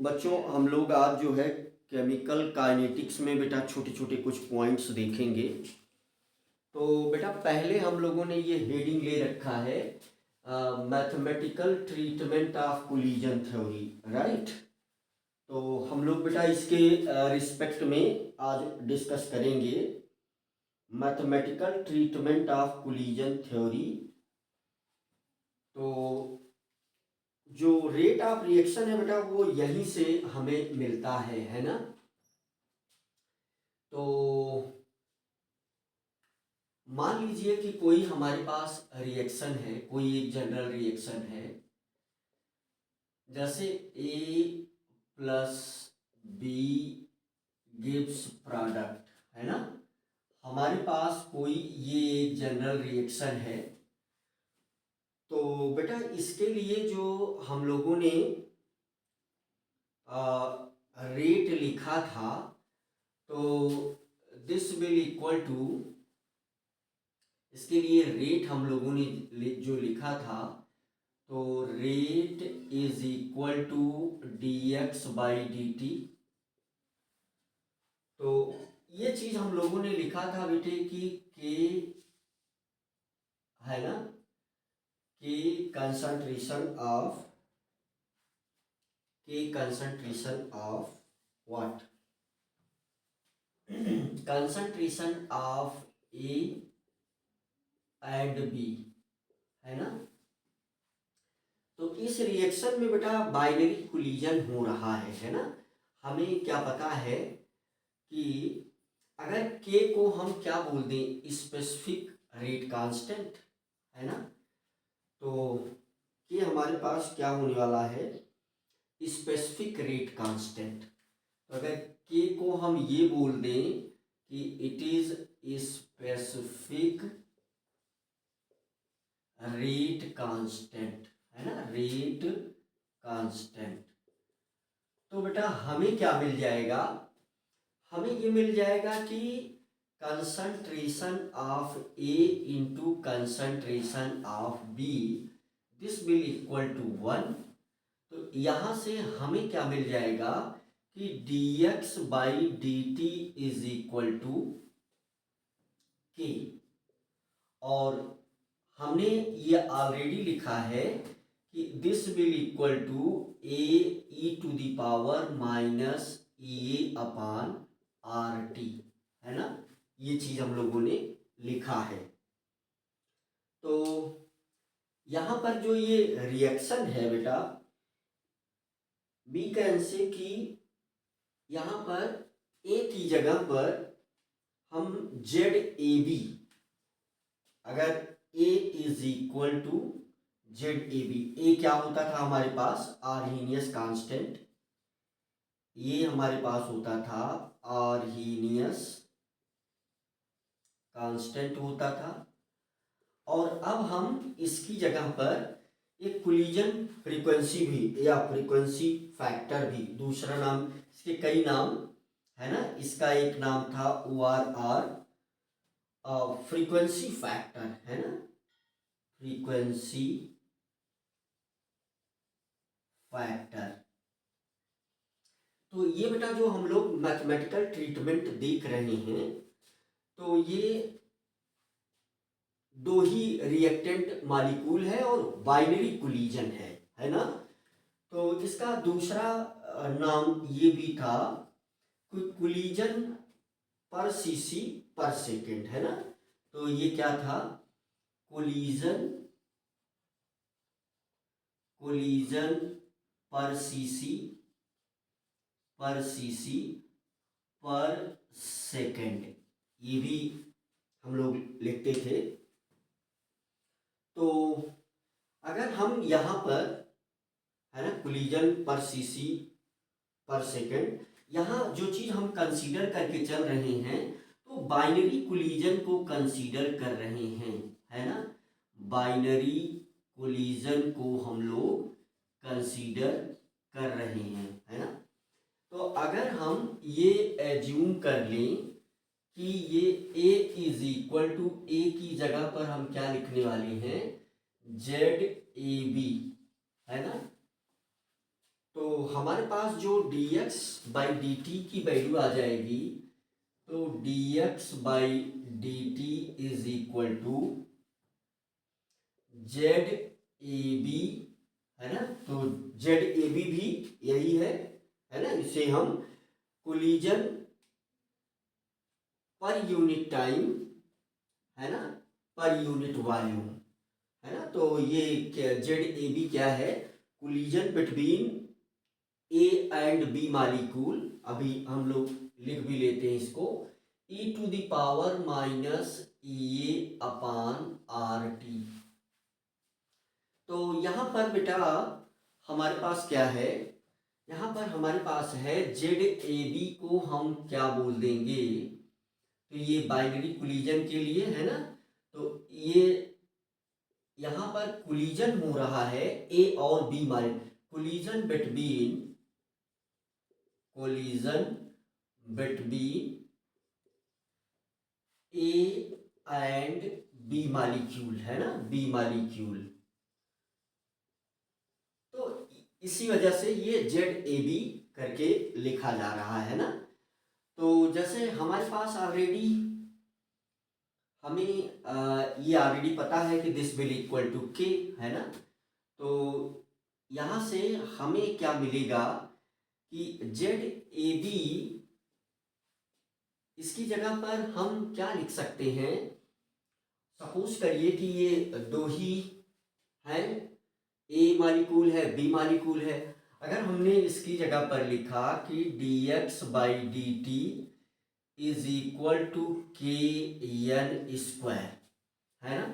बच्चों हम लोग आज जो है केमिकल काइनेटिक्स में बेटा छोटे छोटे कुछ पॉइंट्स देखेंगे। तो बेटा पहले हम लोगों ने ये हेडिंग ले रखा है mathematical treatment of collision theory, right. तो हम लोग बेटा इसके रिस्पेक्ट में आज डिस्कस करेंगे mathematical treatment of collision theory. तो जो रेट ऑफ रिएक्शन है बेटा वो यहीं से हमें मिलता है ना। तो मान लीजिए कि कोई हमारे पास रिएक्शन है, कोई एक जनरल रिएक्शन है, जैसे ए प्लस बी गिव्स प्रोडक्ट, है ना। हमारे पास कोई ये एक जनरल रिएक्शन है। तो बेटा इसके लिए जो हम लोगों ने रेट लिखा था, तो दिस विल इक्वल टू, इसके लिए रेट हम लोगों ने जो लिखा था, तो rate is equal to d x by d t. तो ये चीज हम लोगों ने लिखा था बेटे कि के है ना, के concentration of what, concentration of A and B, है ना। तो इस रिएक्शन में बेटा बाइनरी कोलिजन हो रहा है ना। हमें क्या पता है कि अगर के को हम क्या बोल दें, स्पेसिफिक रेट कांस्टेंट, है ना। तो के हमारे पास क्या होने वाला है, स्पेसिफिक रेट कांस्टेंट। तो अगर के को हम ये बोल दें कि it is specific rate constant, है ना, रेट कांस्टेंट, तो बेटा हमें क्या मिल जाएगा, हमें ये मिल जाएगा कि concentration of A into concentration of B, this will equal to 1। तो यहां से हमें क्या मिल जाएगा कि d x by d t is equal to k. और हमने ये ऑलरेडी लिखा है कि this will equal to A e to the power minus A upon R T, है ना। ये चीज हम लोगों ने लिखा है। तो यहां पर जो ये रिएक्शन है बेटा, बी कैन से कि यहां पर ए की जगह पर हम जेड ए बी, अगर A is equal to Z A B, A क्या होता था हमारे पास, आर्हीनियस कांस्टेंट, ये हमारे पास होता था आर्हीनियस कांस्टेंट होता था। और अब हम इसकी जगह पर एक कोलिजन फ्रीक्वेंसी भी या फ्रीक्वेंसी फैक्टर भी, दूसरा नाम, इसके कई नाम है ना, इसका एक नाम था O R R, frequency factor, है ना, फ्रीक्वेंसी फैक्टर। तो ये बेटा जो हम लोग मैथमेटिकल ट्रीटमेंट देख रहे हैं, तो ये दो ही रिएक्टेंट मॉलिक्यूल है और बाइनरी कोलिजन है ना। तो इसका दूसरा नाम ये भी था कोलिजन पर सीसी पर सेकेंड, है ना। तो ये क्या था, कोलिजन पर सीसी पर सेकेंड, ये भी हम लोग लिखते थे। तो अगर हम यहाँ पर, है ना, कोलिजन पर सीसी पर सेकेंड, यहाँ जो चीज हम कंसीडर करके चल रहे हैं, तो बाइनरी कोलिजन को कंसीडर कर रहे हैं, है ना। बाइनरी कोलिजन को हम लोग कंसीडर कर रहे हैं, है ना। तो अगर हम ये एज्यूम कर लें कि ये a इज इक्वल टू, ए की जगह पर हम क्या लिखने वाले हैं, जेड ए बी, है ना। तो तो हमारे पास जो dx बाई डी टी की वैल्यू आ जाएगी, तो dx by d t is equal to Z A B, है ना। तो जेड ए बी भी यही है ना। इसे हम कोलिजन पर यूनिट टाइम, है ना, पर यूनिट वॉल्यूम, है ना। तो ये जेड ए बी क्या है, collision between A and B molecule. अभी हम लोग लिख भी लेते हैं इसको, e to the power minus A upon R T. तो यहाँ पर बेटा हमारे पास क्या है, यहाँ पर हमारे पास है जेड ए बी को हम क्या बोल देंगे, तो ये बाइनरी कोलिजन के लिए है ना। तो ये यहाँ पर कोलिजन हो रहा है ए और बी मारे, collision between A and B molecule, है ना, बी मालिक्यूल। तो इसी वजह से ये जेड ए बी करके लिखा जा रहा है ना। तो जैसे हमारे पास ऑलरेडी हमें ये ऑलरेडी पता है कि दिस विल इक्वल टू के, है ना। तो यहाँ से हमें क्या मिलेगा कि जेड ए बी, इसकी जगह पर हम क्या लिख सकते हैं, सपोज करिए कि ये दो ही है, ए मालिक्यूल है बी मालिक्यूल है। अगर हमने इसकी जगह पर लिखा कि dx by d t is equal to k n square, है ना।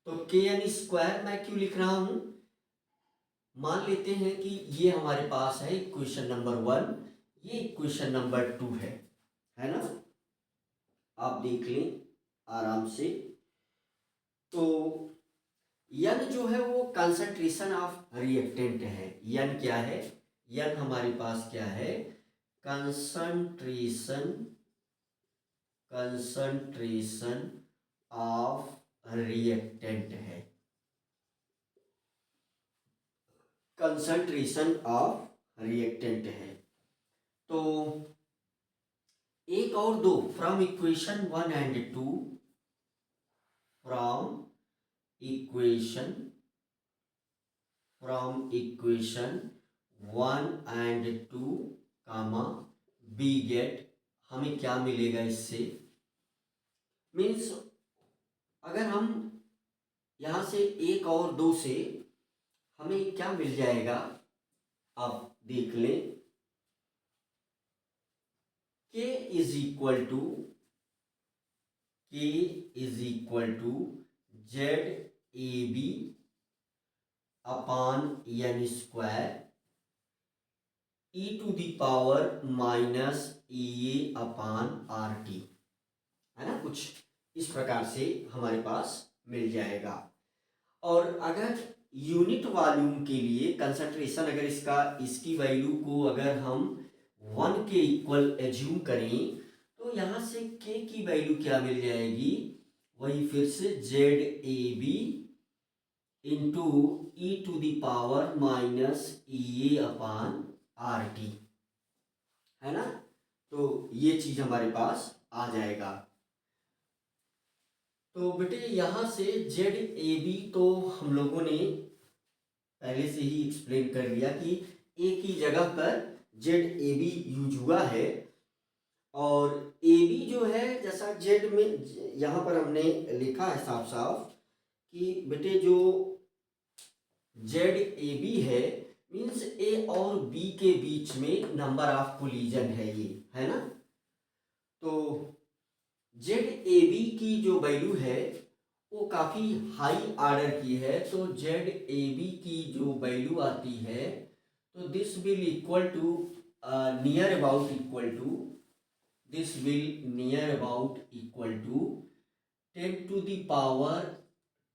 तो के एन स्क्वायर मैं क्यों लिख रहा हूं, मान लेते हैं कि ये हमारे पास है इक्वेशन नंबर 1, ये इक्वेशन नंबर 2 है ना। आप देख लें आराम से। तो यन जो है वो कंसंट्रेशन ऑफ रिएक्टेंट है। यन क्या है, यन हमारे पास क्या है, कंसंट्रेशन ऑफ रिएक्टेंट है, कंसंट्रेशन ऑफ रिएक्टेंट है। तो एक और दो, from equation 1 and 2, from equation 1 and 2 comma we get, हमें क्या मिलेगा इससे, मीन्स अगर हम यहां से एक और दो से हमें क्या मिल जाएगा, आप देख लें, k is equal to Z A B upon n square e to the power minus A upon R T, है ना। कुछ इस प्रकार से हमारे पास मिल जाएगा। और अगर यूनिट वॉल्यूम के लिए कंसंट्रेशन, अगर इसकी वैल्यू को अगर हम 1 के इक्वल एज्यूम करें, तो यहाँ से के की वैल्यू क्या मिल जाएगी, वही फिर से Z A B into e to the power minus A upon R T, है ना। तो ये चीज हमारे पास आ जाएगा। तो बेटे यहाँ से जेड ए बी तो हम लोगों ने पहले से ही एक्सप्लेन कर लिया कि ए की जगह पर जेड ए बी यूज हुआ है। और ए बी जो है, जैसा जेड में यहाँ पर हमने लिखा है साफ साफ कि बेटे जो जेड ए बी है, मीन्स ए और बी के बीच में नंबर ऑफ कोलिजन है ये, है ना। तो जेड ए बी की जो वैल्यू है वो काफ़ी हाई ऑर्डर की है। तो जेड ए बी की जो वैल्यू आती है, तो this will equal to near about equal to, this will near about equal to 10 to the power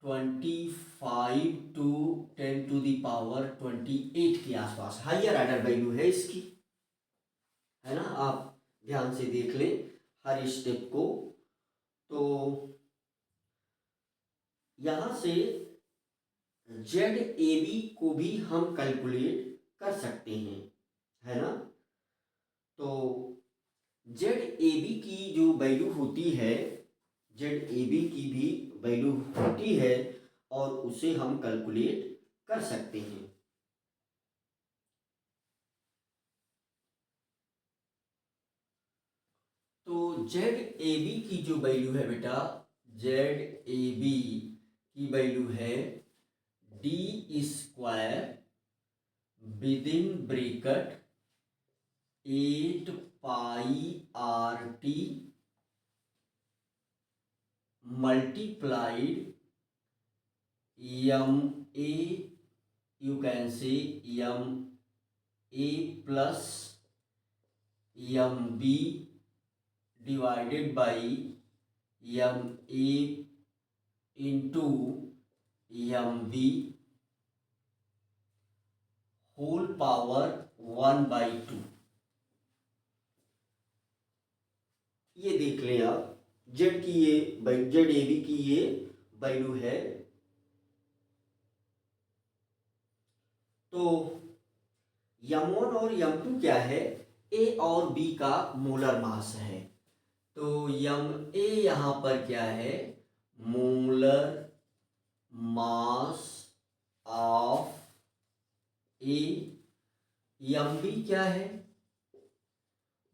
25 to 10 to the power 28 के आसपास हाइयर ऑर्डर वैल्यू है इसकी, है ना। आप ध्यान से देख लें हर स्टेप को। तो यहां से जेड ए बी को भी हम कैलकुलेट कर सकते हैं, जेड ए बी की जो वैल्यू होती है, जेड ए बी की भी वैल्यू होती है और उसे हम कैलकुलेट कर सकते हैं। तो जेड ए बी की जो वैल्यू है बेटा, जेड ए बी की वैल्यू है d square within bracket 8 pi R T multiplied M A, you can say M A plus M B divided by M A into M B whole power 1/2। ये देख लें आप, Z की ये Z A B की ये value है। तो यम1 और यम2 क्या है, ए और बी का मोलर मास है। तो यम ए यहां पर क्या है, मोलर मास ऑफ ए, यम बी क्या है,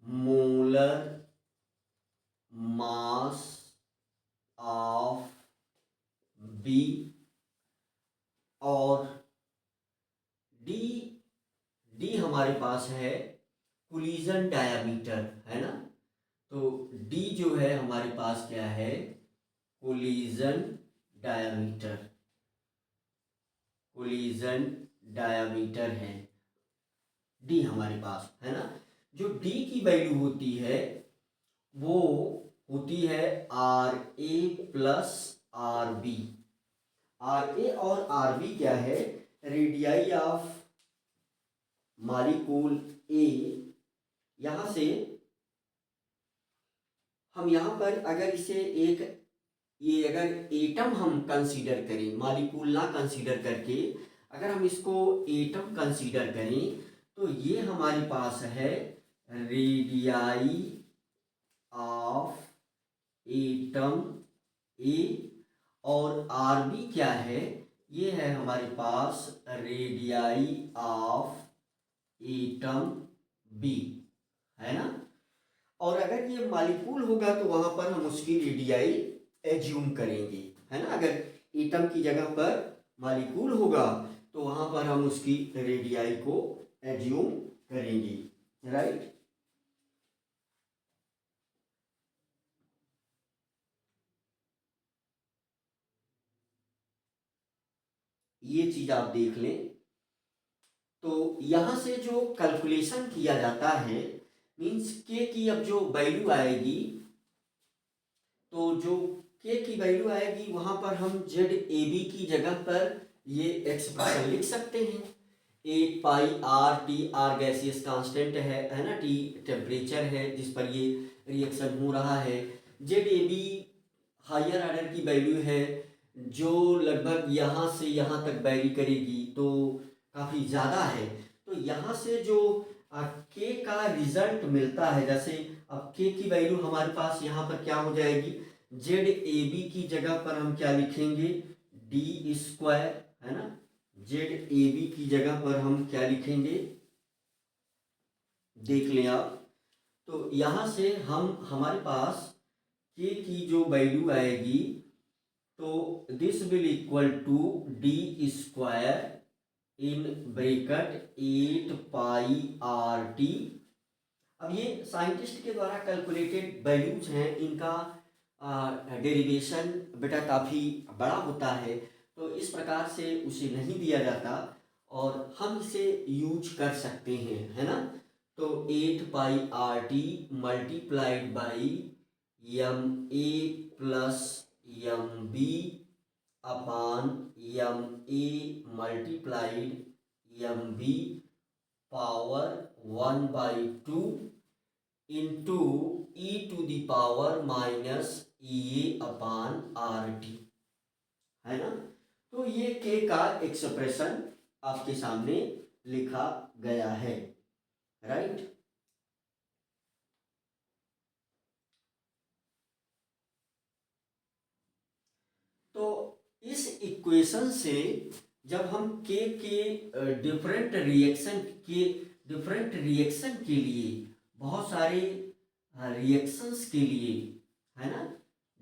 मोलर मास ऑफ बी, और डी, डी हमारे पास है कोलिजन डायामीटर, है ना। तो डी जो है हमारे पास क्या है, कोलिजन डायामीटर, कोलिजन डायामीटर है डी हमारे पास, है ना। जो डी की वैल्यू होती है वो होती है R A plus R B. R A और आर बी क्या है, रेडियाई ऑफ मॉलिक्यूल ए। यहां से हम यहां पर अगर इसे एक, ये अगर एटम हम कंसीडर करें, मॉलिक्यूल ना कंसीडर करके अगर हम इसको एटम कंसीडर करें, तो ये हमारे पास है रेडियाई ऑफ एटम ए, और आर बी क्या है, ये है हमारे पास रेडियाई ऑफ एटम बी, है ना। और अगर ये मॉलिक्यूल होगा तो वहां पर हम उसकी रेडियाई एज्यूम करेंगे, है ना। अगर एटम की जगह पर मॉलिक्यूल होगा तो वहां पर हम उसकी रेडियाई को एज्यूम करेंगे, राइट। ये चीज आप देख लें। तो यहां से जो कैलकुलेशन किया जाता है, मींस के की अब जो वैल्यू आएगी, तो जो के की वैल्यू आएगी वहां पर हम जेड ए बी की जगह पर ये एक्सप्रेशन लिख सकते हैं। 8 pi R T, R gaseous constant है ना, टी टेम्परेचर है जिस पर ये रिएक्शन हो रहा है। Z A B higher order की वैल्यू है जो लगभग यहाँ से यहाँ तक वैरी करेगी, तो काफ़ी ज़्यादा है। तो यहाँ से जो के का रिजल्ट मिलता है, जैसे अब के की वैल्यू हमारे पास यहाँ पर क्या हो जाएगी, जेड ए बी की जगह पर हम क्या लिखेंगे, डी स्क्वायर, है ना। जेड ए बी की जगह पर हम क्या लिखेंगे, देख लें आप। तो यहाँ से हम हमारे पास के की जो वैल्यू आएगी, तो this will equal to D square in bracket 8 pi R T. अब ये साइंटिस्ट के द्वारा कैलकुलेटेड वैल्यूज हैं, इनका डेरिवेशन बेटा काफ़ी बड़ा होता है, तो इस प्रकार से उसे नहीं दिया जाता और हम इसे यूज कर सकते हैं, है ना। तो 8 pi R T multiplied by M A plus M B upon M A multiplied M B power 1/2 into e to the power minus E A upon R T, है ना। तो ये के का एक्सप्रेशन आपके सामने लिखा गया है, राइट। इक्वेशन से जब हम के डिफरेंट रिएक्शन के लिए बहुत सारे रिएक्शंस के लिए, है ना,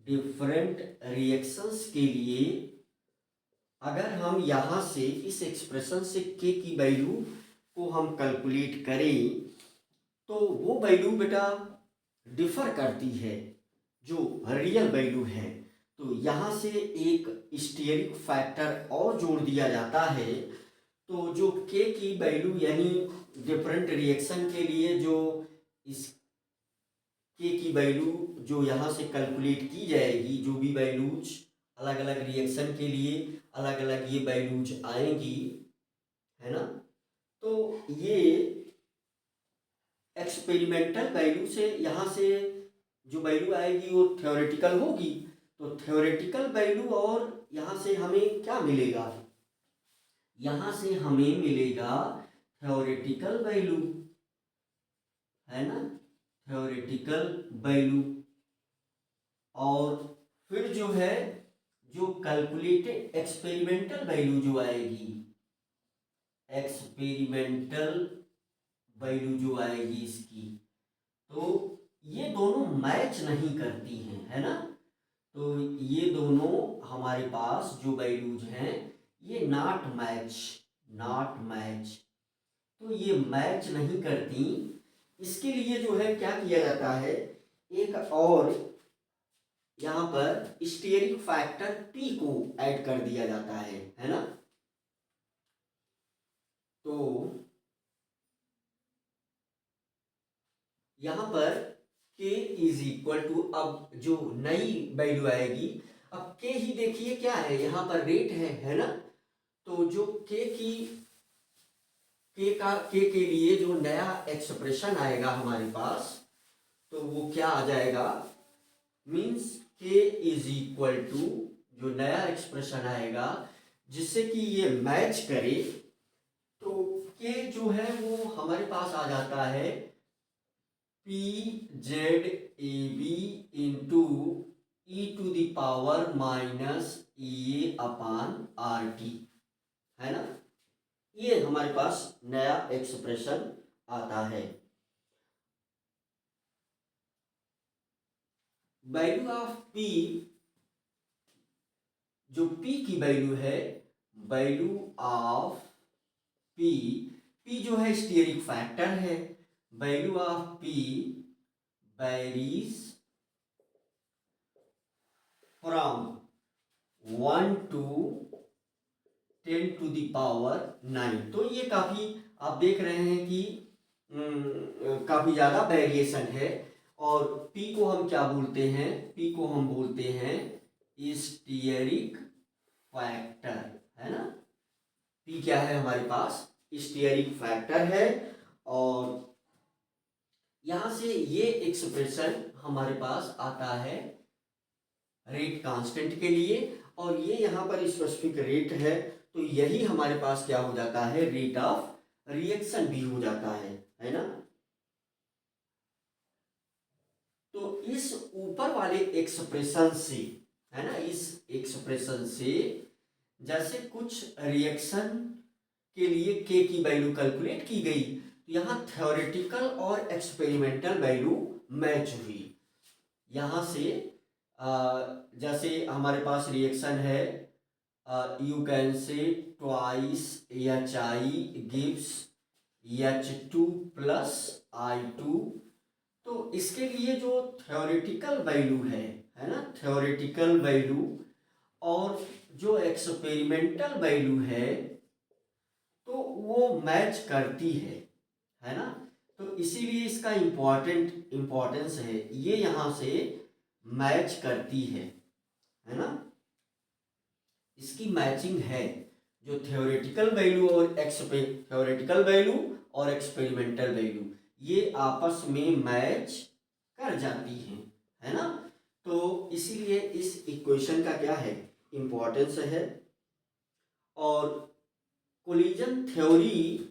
डिफरेंट रिएक्शंस के लिए अगर हम यहाँ से इस एक्सप्रेशन से के की वैल्यू को हम कैलकुलेट करें तो वो वैल्यू बेटा डिफर करती है जो रियल वैल्यू है। तो यहाँ से एक स्टीयरिक फैक्टर और जोड़ दिया जाता है, तो जो के की वैल्यू यानी डिफरेंट रिएक्शन के लिए जो इस के की वैल्यू जो यहाँ से कैलकुलेट की जाएगी, जो भी वैल्यूज अलग अलग रिएक्शन के लिए अलग अलग ये वैल्यूज आएंगी, है ना, तो ये एक्सपेरिमेंटल वैल्यू से यहाँ से जो वैल्यू आएगी वो थ्योरेटिकल होगी। तो थ्योरेटिकल वैल्यू और यहाँ से हमें क्या मिलेगा, यहाँ से हमें मिलेगा थ्योरेटिकल वैल्यू, है ना, थ्योरेटिकल वैल्यू। और फिर जो है जो कैलकुलेटेड एक्सपेरिमेंटल वैल्यू जो आएगी, एक्सपेरिमेंटल वैल्यू जो आएगी इसकी, तो ये दोनों मैच नहीं करती हैं, है ना। तो ये दोनों हमारे पास जो वैल्यूज हैं ये नॉट मैच, तो ये मैच नहीं करती। इसके लिए जो है क्या किया जाता है, एक और यहाँ पर स्टीयरिंग फैक्टर P को ऐड कर दिया जाता है ना। तो यहाँ पर K इज इक्वल टू, अब जो नई वैल्यू आएगी, अब K ही देखिए क्या है, यहाँ पर रेट है ना। तो जो K के लिए जो नया एक्सप्रेशन आएगा हमारे पास, तो वो क्या आ जाएगा, means K is equal to जो नया एक्सप्रेशन आएगा जिससे कि ये मैच करे, तो K जो है वो हमारे पास आ जाता है PZAB इंटू e⁻⁻ EA/RT, है ना। ये हमारे पास नया एक्सप्रेशन आता है। वैल्यू ऑफ P, जो P की वैल्यू है, वैल्यू ऑफ P जो है स्टीयरिक फैक्टर है, value of P varies from 1 to 10⁹। तो ये काफी आप देख रहे हैं कि काफी ज्यादा वेरिएशन है। और P को हम क्या बोलते हैं, P को हम बोलते हैं स्टीयरिक फैक्टर, है ना। P क्या है हमारे पास, स्टीयरिक फैक्टर है। और यहां से ये एक्सप्रेशन हमारे पास आता है रेट कांस्टेंट के लिए, और ये यहाँ पर स्पेसिफिक रेट है, तो यही हमारे पास क्या हो जाता है, रेट ऑफ रिएक्शन भी हो जाता है ना। तो इस ऊपर वाले एक्सप्रेशन से, है ना, इस एक्सप्रेशन से जैसे कुछ रिएक्शन के लिए के की वैल्यू कैलकुलेट की गई, तो यहाँ थ्योरेटिकल और एक्सपेरिमेंटल वैल्यू मैच हुई। यहाँ से जैसे हमारे पास रिएक्शन है, यू कैन से twice HI gives H2 plus I2। तो इसके लिए जो थ्योरेटिकल वैल्यू है ना, थ्योरेटिकल वैल्यू और जो एक्सपेरिमेंटल वैल्यू है, तो वो मैच करती है ना। तो इसीलिए इसका इम्पोर्टेंस है, ये यहाँ से मैच करती है ना, इसकी मैचिंग है। जो थ्योरेटिकल वैल्यू और एक्सपेरिमेंटल वैल्यू ये आपस में मैच कर जाती हैं, है ना। तो इसीलिए इस इक्वेशन का क्या है, इम्पोर्टेंस है। और कोलिजन थ्योरी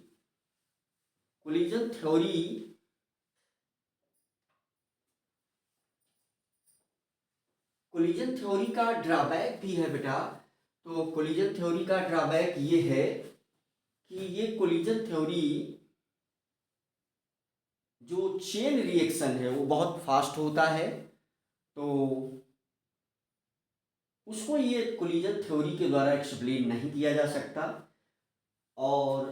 का ड्रॉबैक भी है बेटा। तो कोलिजन थ्योरी का ड्रॉबैक ये है कि ये कोलिजन थ्योरी जो चेन रिएक्शन है वो बहुत फास्ट होता है, तो उसको ये कोलिजन थ्योरी के द्वारा एक्सप्लेन नहीं किया जा सकता। और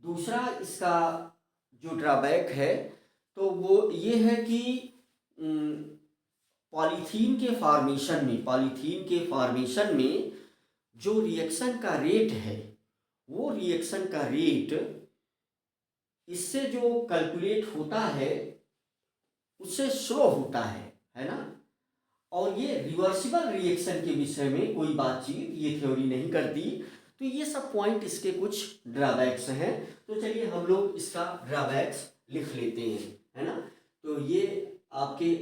दूसरा इसका जो ड्रॉबैक है तो वो ये है कि पॉलीथीन के फॉर्मेशन में जो रिएक्शन का रेट है वो रिएक्शन का रेट इससे जो कैलकुलेट होता है उससे स्लो होता है ना। और ये रिवर्सिबल रिएक्शन के विषय में कोई बातचीत ये थ्योरी नहीं करती। तो ये सब पॉइंट इसके कुछ ड्रॉबैक्स हैं। तो चलिए हम लोग इसका ड्रॉबैक्स लिख लेते हैं, है ना। तो ये आपके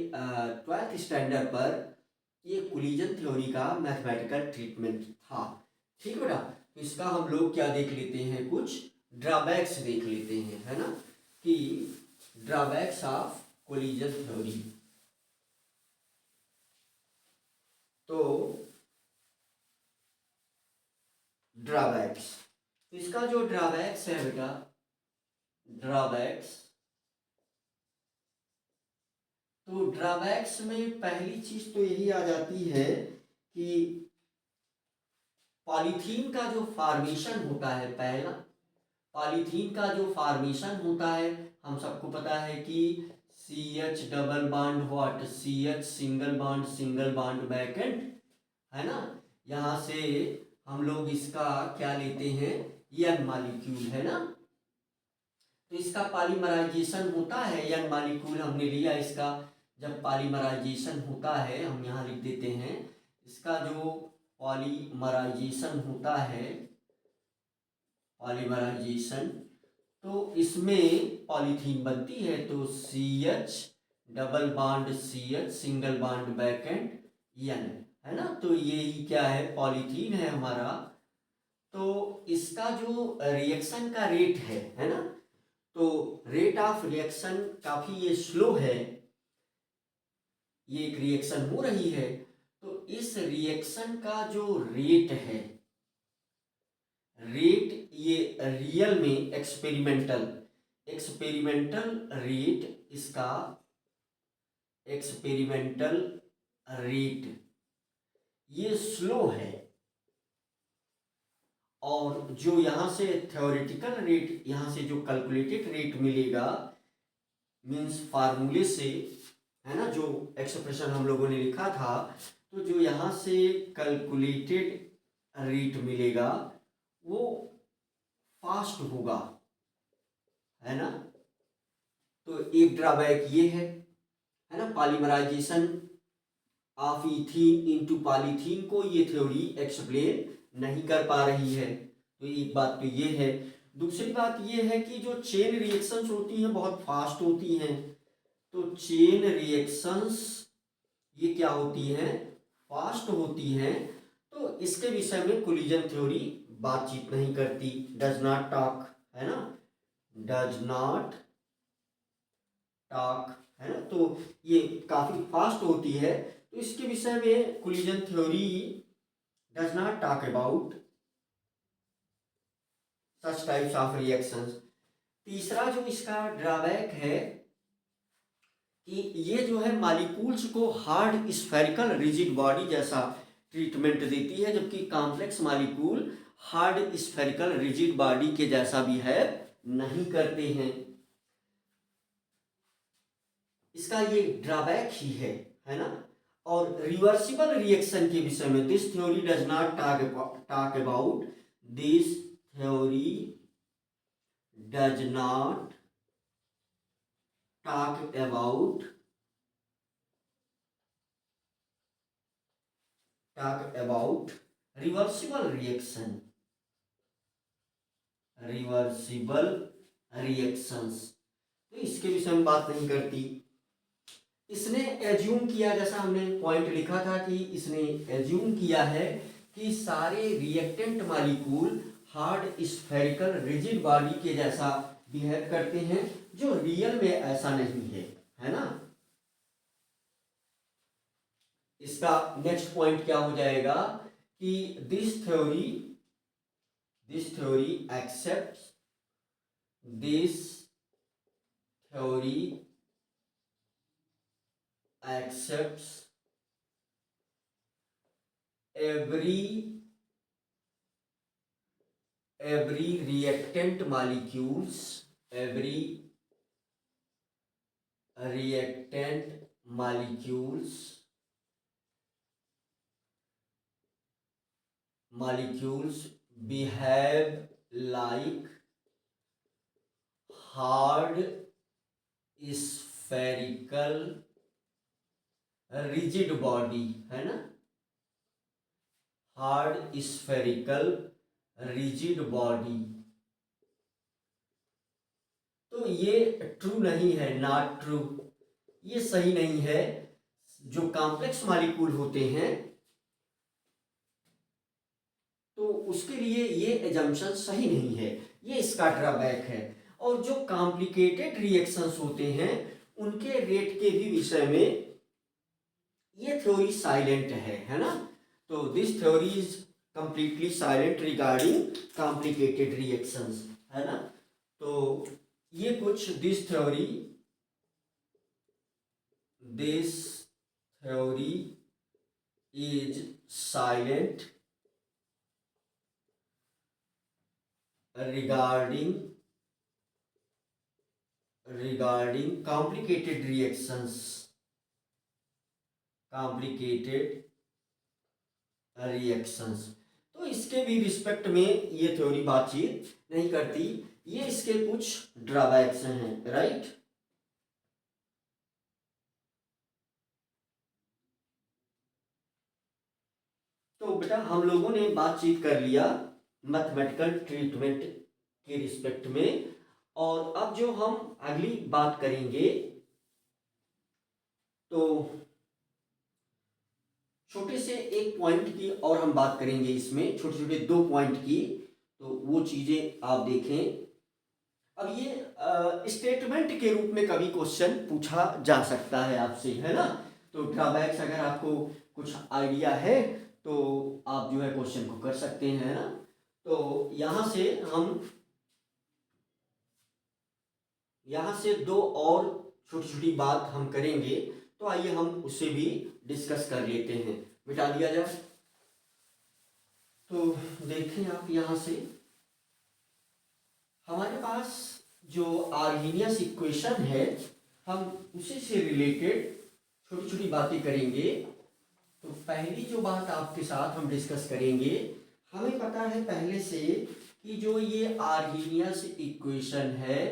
12th स्टैंडर्ड पर ये कोलिजन थ्योरी का मैथमेटिकल ट्रीटमेंट था, ठीक बेटा। तो इसका हम लोग क्या देख लेते हैं, कुछ ड्रॉबैक्स देख लेते हैं, है ना, कि ड्रॉबैक्स ऑफ कोलिजन थ्योरी। तो ड्रॉबैक्स, तो इसका जो ड्रॉबैक्स है बेटा, ड्रॉबैक्स, तो ड्रॉबैक्स में पहली चीज तो यही आ जाती है कि पॉलीथीन का जो फॉर्मेशन होता है, पहला पॉलीथीन का जो फॉर्मेशन होता है, हम सबको पता है कि CH double bond what, CH single bond back and, है ना। यहाँ से हम लोग इसका क्या लेते हैं, N मॉलिक्यूल, है ना। तो इसका पॉलीमराइजेशन होता है, N मॉलिक्यूल हमने लिया इसका। जब पॉलीमराइजेशन होता है, हम यहाँ लिख देते हैं, इसका जो पॉलीमराइजेशन होता है, पॉलीमराइजेशन, तो इसमें पॉलीथीन बनती है। तो CH double bond CH single bond back and N, है ना। तो ये ही क्या है, पॉलीथीन है हमारा। तो इसका जो रिएक्शन का रेट है ना, तो रेट ऑफ रिएक्शन काफी ये स्लो है। ये एक रिएक्शन हो रही है, तो इस रिएक्शन का जो रेट है, रेट ये रियल में एक्सपेरिमेंटल रेट, इसका एक्सपेरिमेंटल रेट ये स्लो है। और जो यहां से थ्योरेटिकल रेट, यहां से जो कैलकुलेटेड रेट मिलेगा, मींस फार्मूले से, है ना, जो एक्सप्रेशन हम लोगों ने लिखा था, तो जो यहां से कैलकुलेटेड रेट मिलेगा वो फास्ट होगा, है ना। तो एक ड्रॉबैक ये है ना, polymerisation of ethene into polythene को ये थ्योरी एक्सप्लेन नहीं कर पा रही है। तो एक बात तो ये है। दूसरी बात ये है कि जो चेन रिएक्शंस होती हैं बहुत फास्ट होती हैं। तो चेन रिएक्शंस ये क्या होती हैं, फास्ट होती हैं। तो इसके विषय में कोलिजन थ्योरी बातचीत नहीं करती, डज नॉट टॉक, है ना, डज नॉट टॉक, है ना। तो ये काफी फास्ट होती है, तो इसके विषय में collision theory does not talk about such types of reactions. तीसरा जो इसका ड्रॉबैक है कि ये जो है मॉलिक्यूल्स को हार्ड स्फेरिकल रिजिड बॉडी जैसा ट्रीटमेंट देती है, जबकि complex molecule hard spherical rigid body के जैसा बिहेव नहीं करते हैं। इसका ये ड्रॉबैक ही है ना। और रिवर्सिबल रिएक्शन के विषय में this theory does not talk about, this theory does not talk about reversible reactions. तो इसके विषय में बात नहीं करती। इसने एज्यूम किया, जैसा हमने पॉइंट लिखा था कि इसने एज्यूम किया है कि सारे reactant molecule hard spherical rigid body के जैसा बिहेव करते हैं, जो रियल में ऐसा नहीं है ना। इसका नेक्स्ट पॉइंट क्या हो जाएगा कि this theory accept this theory accepts every reactant molecules, every reactant molecules behave like hard spherical rigid body, है ना, हार्ड स्फेरिकल रिजिड बॉडी। तो ये ट्रू नहीं है, नॉट ट्रू, ये सही नहीं है। जो कॉम्प्लेक्स मॉलिक्यूल होते हैं तो उसके लिए ये एजम्पशन सही नहीं है, ये इसका ड्रॉबैक है। और जो कॉम्प्लिकेटेड रिएक्शंस होते हैं उनके रेट के भी विषय में ये थ्योरी साइलेंट है ना। तो this theory is completely silent regarding complicated reactions, है ना। तो ये कुछ this theory is silent regarding complicated reactions, तो इसके भी रिस्पेक्ट में ये थ्योरी बातचीत नहीं करती, ये इसके कुछ ड्रॉबैक्स हैं, राइट। तो बेटा हम लोगों ने बातचीत कर लिया मैथमेटिकल ट्रीटमेंट के रिस्पेक्ट में, और अब जो हम अगली बात करेंगे तो छोटे से एक पॉइंट की और हम बात करेंगे, इसमें छोटे छोटे 2 पॉइंट की, तो वो चीजें आप देखें। अब ये स्टेटमेंट के रूप में कभी क्वेश्चन पूछा जा सकता है आपसे, है ना। तो ड्रॉबैक्स अगर आपको कुछ आइडिया है तो आप जो है क्वेश्चन को कर सकते हैं, है ना। तो यहाँ से 2 और छोटी छोटी बात हम करेंगे, तो आइए हम उससे भी डिस्कस कर लेते हैं। मिटा दिया जाए तो देखें आप, यहाँ से हमारे पास जो आर्हेनियस इक्वेशन है हम उसी से रिलेटेड छोटी छोटी बातें करेंगे। तो पहली जो बात आपके साथ हम डिस्कस करेंगे, हमें पता है पहले से कि जो ये आर्हेनियस इक्वेशन है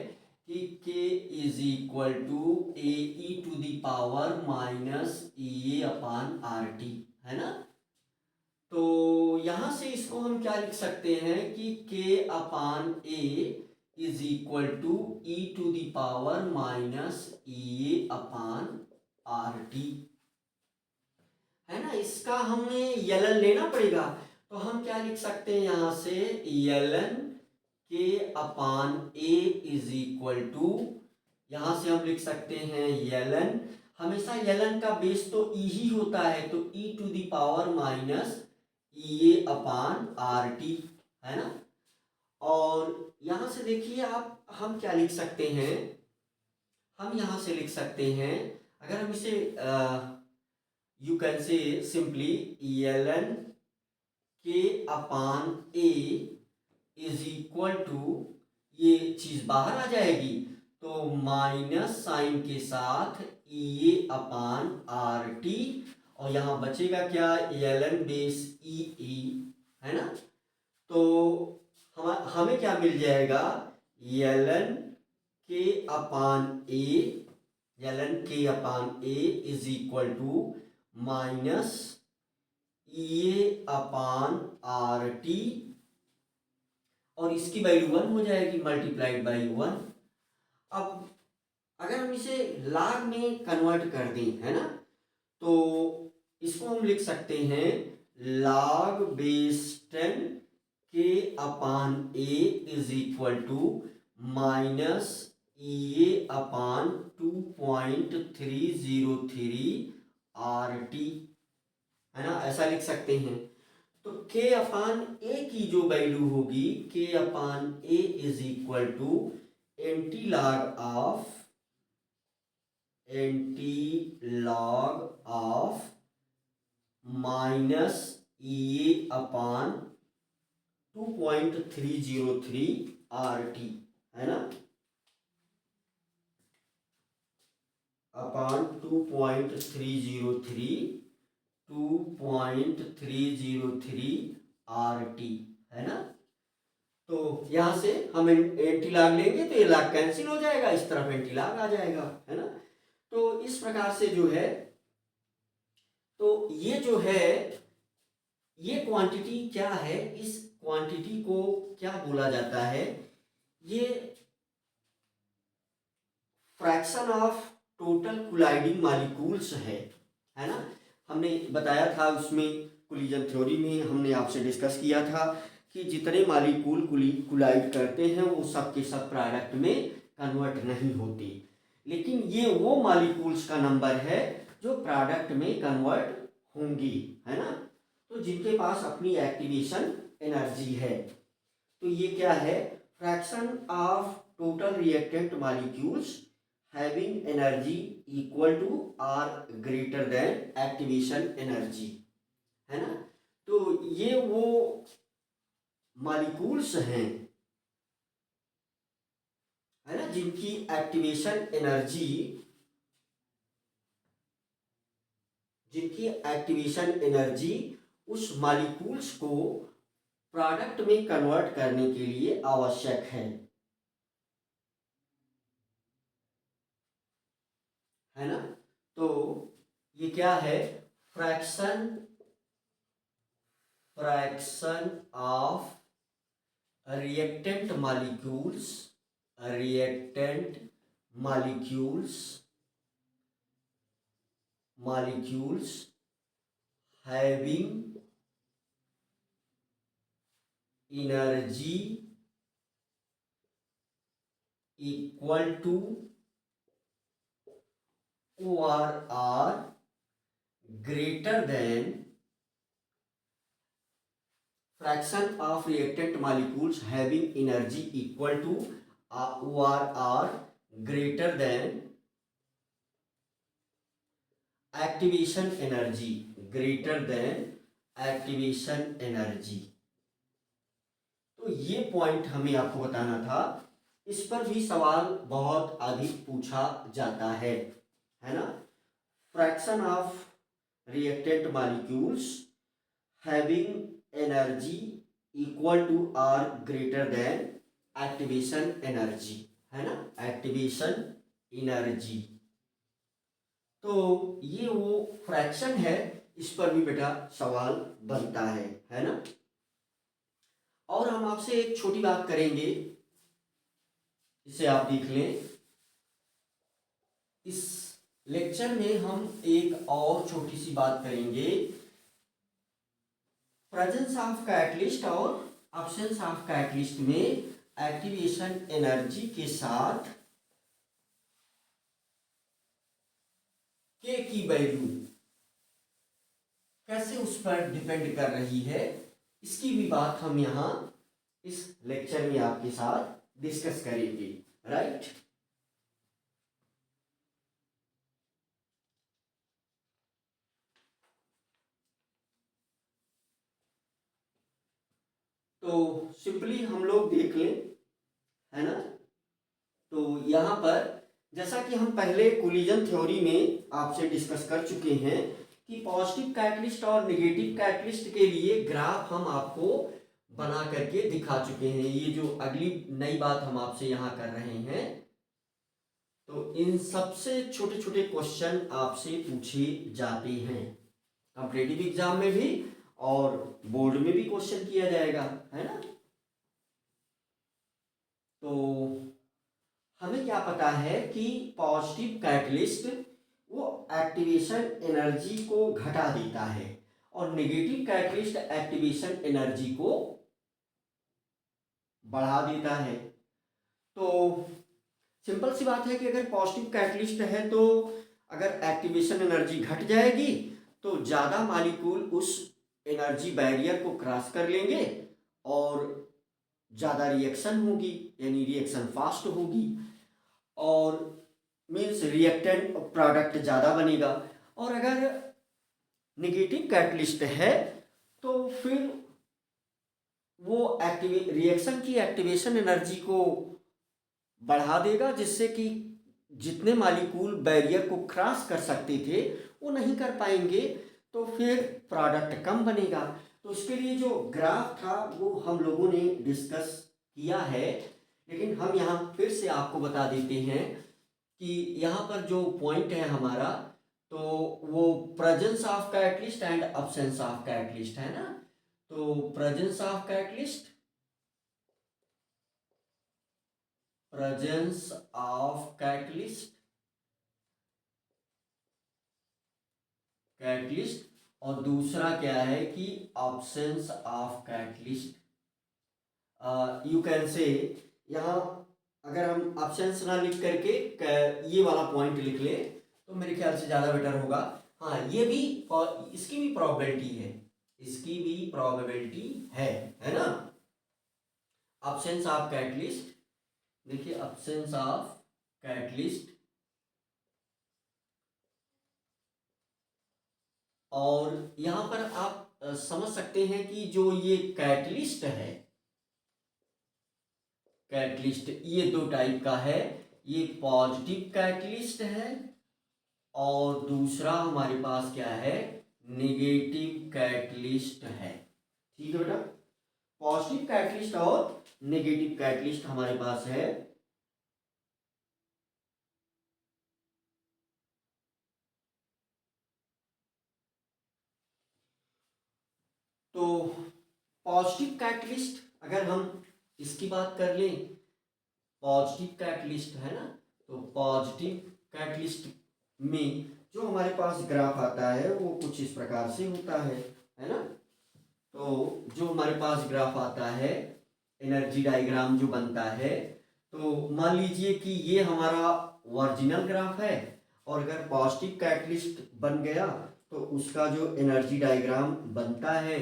कि k is equal to A e to the power minus A upon R T, है ना। तो यहां से इसको हम क्या लिख सकते हैं कि k upon A is equal to e to the power minus A upon R T, है ना। इसका हमें ln लेना पड़ेगा, तो हम क्या लिख सकते हैं यहां से ln k upon A is equal to, यहां से हम लिख सकते हैं ln, हमेशा ln का बेस तो e ही होता है, तो e to the power minus A upon R T, है ना। और यहां से देखिए आप, हम क्या लिख सकते हैं, हम यहां से लिख सकते हैं, अगर हम इसे you can say simply ln k upon A is equal to, ये चीज बाहर आ जाएगी तो माइनस साइन के साथ ए अपान आर टी, और यहां बचेगा क्या, ln बेस ई, है ना। तो हमें क्या मिल जाएगा, ln k upon A is equal to minus A upon R T, और इसकी वैल्यू 1 हो जाएगी मल्टीप्लाइड बाई 1। अब अगर हम इसे log में कन्वर्ट कर दें, है ना, तो इसको हम लिख सकते हैं log base 10 k upon A is equal to minus A upon 2.303 R T, है ना, ऐसा लिख सकते हैं। तो K अपान ए की जो वैल्यू होगी, K upon A is equal to anti log of minus A upon 2.303 RT, है ना, अपान 2.303 RT, है ना। तो यहां से हम एंटी लॉग लेंगे तो ये लॉग कैंसिल हो जाएगा, इस तरफ एंटी लॉग आ जाएगा, है ना। तो इस प्रकार से जो है, तो ये जो है, ये क्वांटिटी क्या है, इस क्वांटिटी को क्या बोला जाता है, ये fraction of total colliding molecules है ना। हमने बताया था उसमें, कोलिजन थ्योरी में हमने आपसे डिस्कस किया था कि जितने मॉलिक्यूल कोलाइड करते हैं वो सब के सब प्रोडक्ट में कन्वर्ट नहीं होते, लेकिन ये वो मॉलिक्यूल्स का नंबर है जो प्रोडक्ट में कन्वर्ट होंगी, है ना। तो जिनके पास अपनी एक्टिवेशन एनर्जी है, तो ये क्या है, fraction of total reactant molecules having energy equal to or greater than activation energy, है ना। तो ये वो मॉलिक्यूल्स हैं, है ना, जिनकी एक्टिवेशन एनर्जी उस मॉलिक्यूल्स को प्रोडक्ट में कन्वर्ट करने के लिए आवश्यक है ना। तो ये क्या है, fraction of reactant molecules having energy equal to OR greater than fraction of reactant molecules having energy equal to OR greater than activation energy। तो ये पॉइंट हमें आपको बताना था, इस पर भी सवाल बहुत अधिक पूछा जाता है ना। Fraction of reactant molecules having energy equal to or greater than activation energy, है ना, एक्टिवेशन एनर्जी। तो ये वो फ्रैक्शन है, इस पर भी बेटा सवाल बनता है ना। और हम आपसे एक छोटी बात करेंगे, इसे आप देख लें। इस लेक्चर में हम एक और छोटी सी बात करेंगे, प्रेजेंस ऑफ कैटलिस्ट और अब्सेंस ऑफ कैटलिस्ट में एक्टिवेशन एनर्जी के साथ के की वैल्यू कैसे उस पर डिपेंड कर रही है, इसकी भी बात हम यहां इस लेक्चर में आपके साथ डिस्कस करेंगे, राइट। तो सिंपली हम लोग देख लें, है ना। तो यहां पर जैसा कि हम पहले कोलिजन थ्योरी में आपसे डिस्कस कर चुके हैं कि पॉजिटिव कैटलिस्ट और नेगेटिव कैटलिस्ट के लिए ग्राफ हम आपको बना करके दिखा चुके हैं। ये जो अगली नई बात हम आपसे यहाँ कर रहे हैं, तो इन सबसे छोटे छोटे क्वेश्चन आपसे पूछे जाते हैं कॉम्पिटिटिव एग्जाम में भी और बोर्ड में भी क्वेश्चन किया जाएगा, है ना। तो हमें क्या पता है कि पॉजिटिव कैटलिस्ट वो एक्टिवेशन एनर्जी को घटा देता है और नेगेटिव कैटलिस्ट एक्टिवेशन एनर्जी को बढ़ा देता है। तो सिंपल सी बात है कि अगर पॉजिटिव कैटलिस्ट है तो अगर एक्टिवेशन एनर्जी घट जाएगी तो ज़्यादा मालिक्यूल उस एनर्जी बैरियर को क्रॉस कर लेंगे और ज़्यादा रिएक्शन होगी, यानी रिएक्शन फास्ट होगी और मीन्स रिएक्टेंट प्रोडक्ट ज़्यादा बनेगा। और अगर नेगेटिव कैटलिस्ट है तो फिर वो रिएक्शन की एक्टिवेशन एनर्जी को बढ़ा देगा, जिससे कि जितने मालिक्यूल बैरियर को क्रॉस कर सकते थे वो नहीं कर पाएंगे, तो फिर प्रोडक्ट कम बनेगा। तो उसके लिए जो ग्राफ था वो हम लोगों ने डिस्कस किया है, लेकिन हम यहाँ फिर से आपको बता देते हैं कि यहाँ पर जो पॉइंट है हमारा, तो वो presence of catalyst and absence of catalyst है ना। तो presence of catalyst, presence of catalyst, catalyst, और दूसरा क्या है कि absence of catalyst. You can से, यहाँ अगर हम ऑप्शंस ना लिख करके ये वाला पॉइंट लिख ले तो मेरे ख्याल से ज़्यादा बेटर होगा। हाँ, ये भी, और इसकी भी प्रोबेबिलिटी है, इसकी भी प्रोबेबिलिटी है ना। ऑब्सेंस ऑफ कैटलिस्ट, देखिए ऑब्सेंस ऑफ कैटलिस्ट, और यहाँ पर आप समझ सकते हैं कि जो ये कैटलिस्ट है, कैटलिस्ट ये दो टाइप का है, ये पॉजिटिव कैटलिस्ट है और दूसरा हमारे पास क्या है, नेगेटिव कैटलिस्ट है। ठीक है बेटा, पॉजिटिव कैटलिस्ट और नेगेटिव कैटलिस्ट हमारे पास है। तो पॉजिटिव कैटलिस्ट अगर हम इसकी बात कर लें, पॉजिटिव कैटलिस्ट है ना, तो पॉजिटिव कैटलिस्ट में जो हमारे पास ग्राफ आता है वो कुछ इस प्रकार से होता है ना। तो जो हमारे पास ग्राफ आता है, एनर्जी डायग्राम जो बनता है, तो मान लीजिए कि ये हमारा ओरिजिनल ग्राफ है, और अगर पॉजिटिव कैटलिस्ट बन गया तो उसका जो एनर्जी डायग्राम बनता है,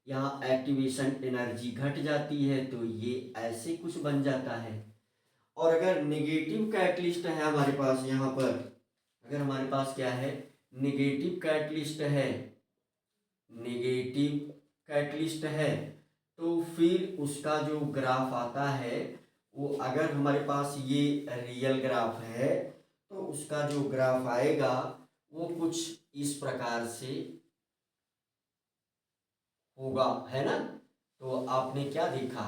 यहाँ एक्टिवेशन एनर्जी घट जाती है तो ये ऐसे कुछ बन जाता है। और अगर नेगेटिव कैटलिस्ट है हमारे पास, यहाँ पर अगर हमारे पास क्या है, नेगेटिव कैटलिस्ट है, नेगेटिव कैटलिस्ट है, तो फिर उसका जो ग्राफ आता है वो, अगर हमारे पास ये रियल ग्राफ है तो उसका जो ग्राफ आएगा वो कुछ इस प्रकार से होगा, है ना। तो आपने क्या देखा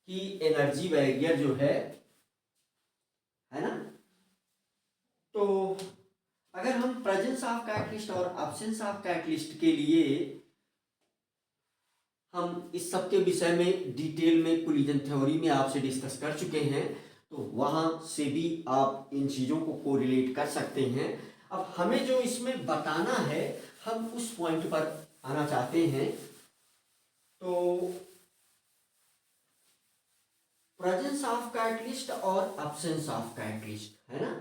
कि एनर्जी बैरियर जो है ना, तो अगर हम प्रेजेंस ऑफ कैटलिस्ट और एब्सेंस ऑफ कैटलिस्ट के लिए हम इस सब के विषय में डिटेल में कोलिजन थ्योरी में आपसे डिस्कस कर चुके हैं, तो वहां से भी आप इन चीज़ों को कोरिलेट कर सकते हैं। अब हमें जो इसमें बताना है, हम उस पॉइंट पर आना चाहते हैं। तो प्रेजेंस ऑफ कैटलिस्ट और एब्सेंस ऑफ कैटलिस्ट है ना।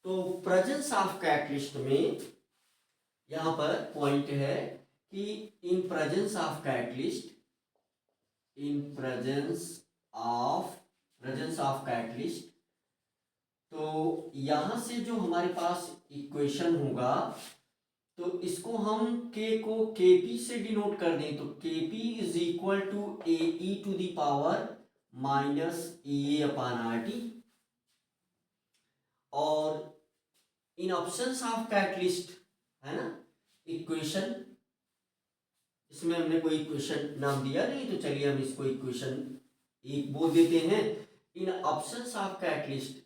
तो प्रेजेंस ऑफ कैटलिस्ट में यहाँ पर पॉइंट है कि in presence of catalyst, in presence of catalyst, तो यहां से जो हमारे पास इक्वेशन होगा, तो इसको हम k को kp से डिनोट कर दें, तो kp is equal to ae to the power minus A upon R T. और इन ऑप्शंस ऑफ कैटलिस्ट है ना, इक्वेशन, इसमें हमने कोई इक्वेशन नाम दिया नहीं, तो चलिए हम इसको इक्वेशन एक बोल देते हैं। In options of catalyst,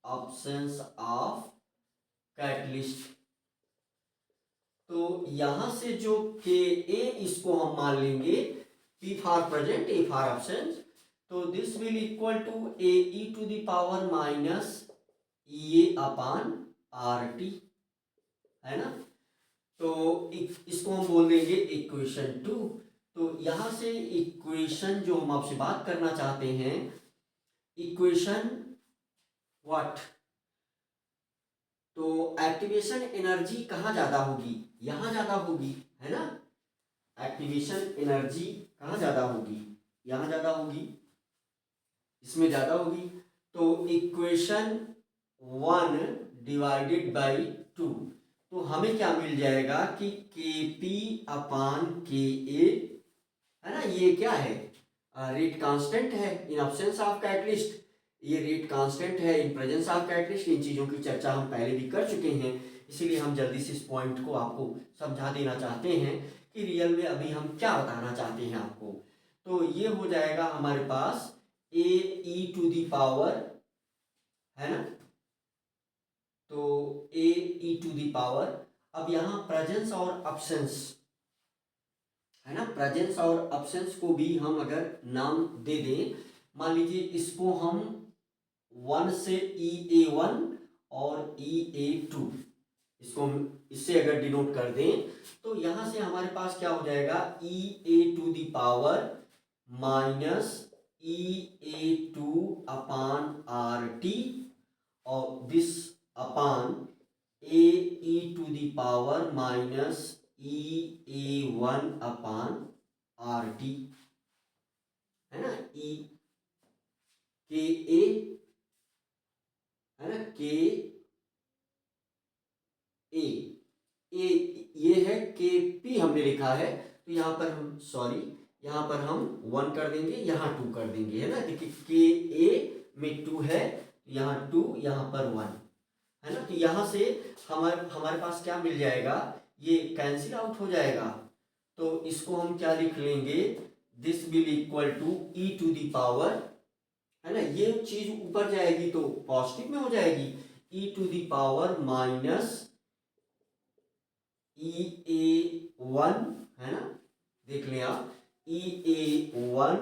options of catalyst, तो यहां से जो के ए, इसको हम मान लेंगे P for present, A for option, तो this will equal to A e to the power minus A upon R T, है ना। तो इसको हम बोल देंगे इक्वेशन 2। तो यहां से इक्वेशन जो हम आपसे बात करना चाहते हैं, इक्वेशन व्हाट, तो एक्टिवेशन एनर्जी कहाँ ज़्यादा होगी, यहाँ ज़्यादा होगी, है ना। एक्टिवेशन एनर्जी कहाँ ज़्यादा होगी, यहाँ ज़्यादा होगी, इसमें ज़्यादा होगी। तो इक्वेशन 1 डिवाइडेड बाई 2, तो हमें क्या मिल जाएगा कि Kp अपान Ka, है ना। ये क्या है, रेट कांस्टेंट है इन अब्सेंस ऑफ कैटलिस्ट, ये रेट कांस्टेंट है इन प्रेजेंस ऑफ कैटलिस्ट। इन चीज़ों की चर्चा हम पहले भी कर चुके हैं, इसीलिए हम जल्दी से इस पॉइंट को आपको समझा देना चाहते हैं कि रियल में अभी हम क्या बताना चाहते हैं आपको। तो ये हो जाएगा हमारे पास ए टू दी पावर, है ना। तो ए टू दी पावर, अब यहाँ प्रेजेंस और अब्सेंस, है ना, प्रेजेंस और अब्सेंस को भी हम अगर नाम दे दें, मान लीजिए इसको हम 1 से EA1 और EA2, इसको हम इससे अगर डिनोट कर दें, तो यहां से हमारे पास क्या हो जाएगा, EA to the power minus EA2 upon RT, और this upon A to the power minus EA1 upon RT, है ना। E के ए, है ना, के ए, ये है के पी हमने लिखा है, तो यहाँ पर हम सॉरी, यहाँ पर हम 1 कर देंगे, यहाँ 2 कर देंगे, है ना। देखिए के ए में 2 है, यहाँ 2, यहाँ पर 1, है ना। तो यहाँ से हमारे पास क्या मिल जाएगा, ये कैंसिल आउट हो जाएगा। तो इसको हम क्या लिख लेंगे, this will equal to e to the power, है ना, ये चीज ऊपर जाएगी तो पॉजिटिव में हो जाएगी, e to the power minus EA1, है ना, देख लें आप, EA1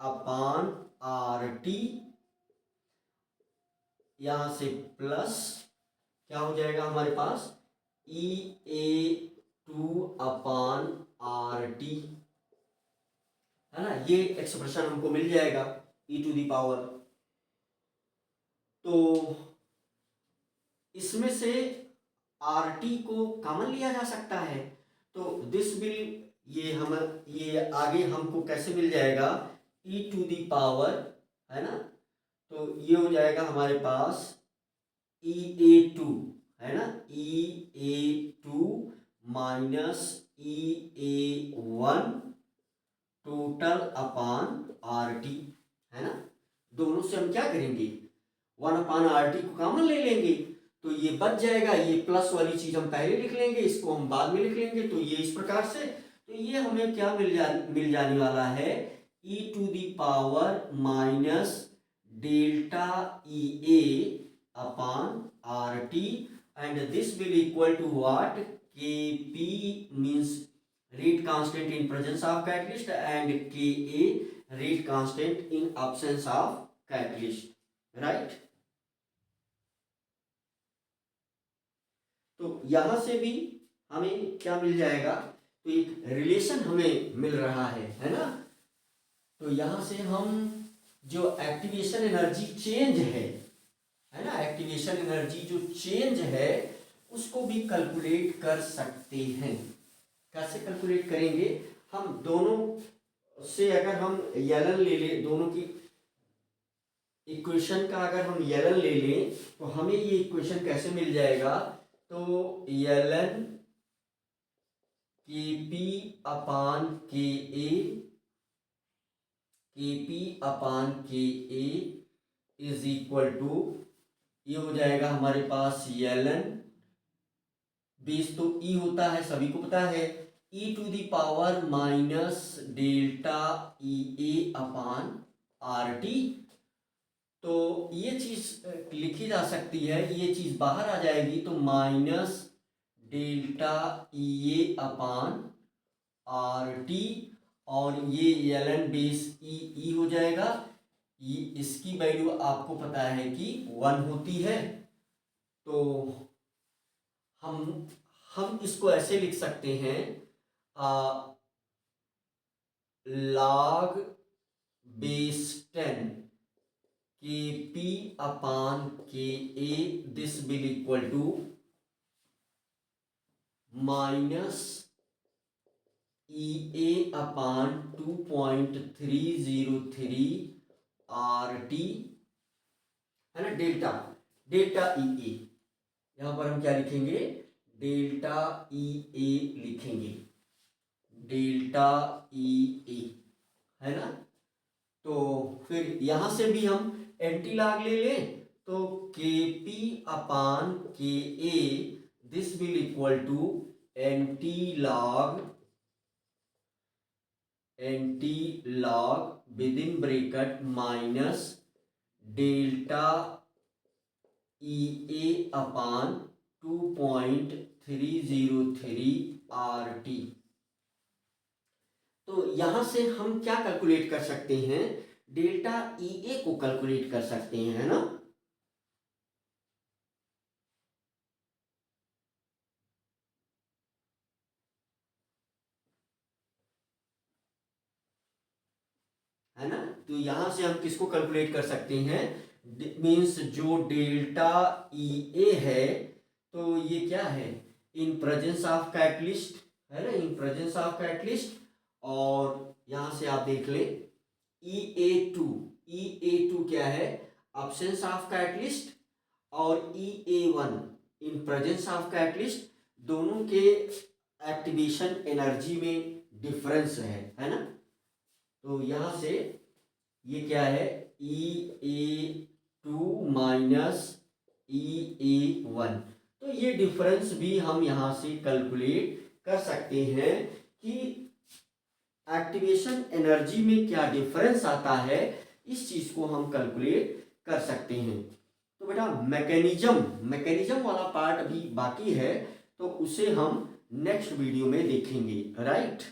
अपान RT, यहां से प्लस क्या हो जाएगा हमारे पास, EA2 अपान RT, है ना। ये एक्सप्रेशन हमको मिल जाएगा ई टू दी पावर। तो इसमें से RT को कॉमन लिया जा सकता है, तो दिस विल, ये आगे हमको कैसे मिल जाएगा, ई टू दी पावर, है ना। तो ये हो जाएगा हमारे पास EA2, है ना, EA2 माइनस EA1 टोटल अपान RT, है ना। दोनों से हम क्या करेंगे, 1 अपान RT को कॉमन ले लेंगे, तो ये बच जाएगा, ये प्लस वाली चीज हम पहले लिख लेंगे, इसको हम बाद में लिख लेंगे, तो ये इस प्रकार से, तो ये हमें क्या मिल जाने वाला है, e to the power minus delta EA upon RT, and this will equal to what, KP means rate constant in presence of catalyst and Ka rate constant in absence of catalyst, right। तो यहां से भी हमें क्या मिल जाएगा, तो एक रिलेशन हमें मिल रहा है ना। तो यहां से हम जो एक्टिवेशन एनर्जी चेंज है ना, एक्टिवेशन एनर्जी जो चेंज है उसको भी कैलकुलेट कर सकते हैं। कैसे कैलकुलेट करेंगे, हम दोनों से अगर हम एलन ले ले, दोनों की इक्वेशन का अगर हम एलन ले लें, तो हमें ये इक्वेशन कैसे मिल जाएगा, तो L N KP upon KA, KP upon KA is equal to, ये हो जाएगा हमारे पास एलन, बेस तो E होता है, सभी को पता है, e to the power minus delta EA upon RT। तो ये चीज लिखी जा सकती है, ये चीज बाहर आ जाएगी, तो minus delta EA upon RT, और ये एलन बेस E हो जाएगा। ये इसकी वैल्यू आपको पता है कि 1 होती है, तो हम इसको ऐसे लिख सकते हैं, log base 10 KP upon KA, this will equal to minus EA upon 2.303 RT, है ना, डेल्टा डेल्टा EA। यहां पर हम क्या लिखेंगे, डेल्टा EA लिखेंगे, डेल्टा EA, है ना। तो फिर यहां से भी हम एंटी लॉग ले लें तो KP upon KA this will equal to anti log with in bracket minus delta EA upon 2.303 RT। तो यहां से हम क्या कैलकुलेट कर सकते हैं, डेल्टा EA को कैलकुलेट कर सकते हैं, है ना। है ना, तो यहां से हम किसको कैलकुलेट कर सकते हैं, मीन्स जो डेल्टा EA है, तो ये क्या है, इन प्रेजेंस ऑफ कैटलिस्ट, है ना, इन प्रेजेंस ऑफ कैटलिस्ट। और यहां से आप देख ले EA2 क्या है, अब्सेंस ऑफ कैटलिस्ट, और EA1 in presence of catalyst. दोनों के एक्टिवेशन एनर्जी में डिफरेंस है ना। तो यहां से ये क्या है, EA2 माइनस EA1। तो ये डिफरेंस भी हम यहां से कैलकुलेट कर सकते हैं कि एक्टिवेशन एनर्जी में क्या डिफरेंस आता है, इस चीज को हम कैलकुलेट कर सकते हैं। तो बेटा मैकेनिज्म वाला पार्ट अभी बाकी है, तो उसे हम नेक्स्ट वीडियो में देखेंगे, राइट।